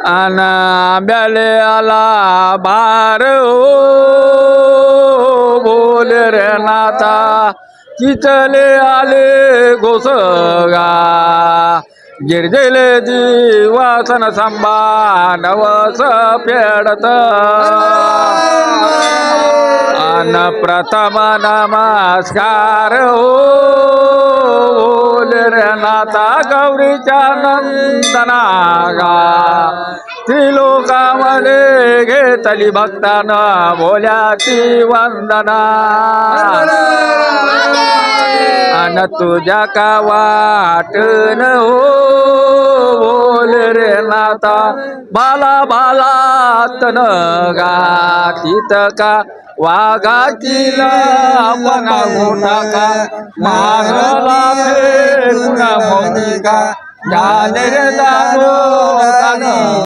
अन आंब्याले आला बार बोल रे नाता चितले आले घोसगा गिरजेले दिवासन संबा नवस फेडत अन प्रथम नमस्कार बोल रे नाता गौरीच्या नंदनागा त्रिलोकामध्ये घेतली भक्ताना बोल्याची वंदना अन तुझ्या का वाटन हो बोल रे नाता बाला बाला तन गा तित का वाघाची लापना मोठा का मागला फेकुना मोठी का झाले रे दानो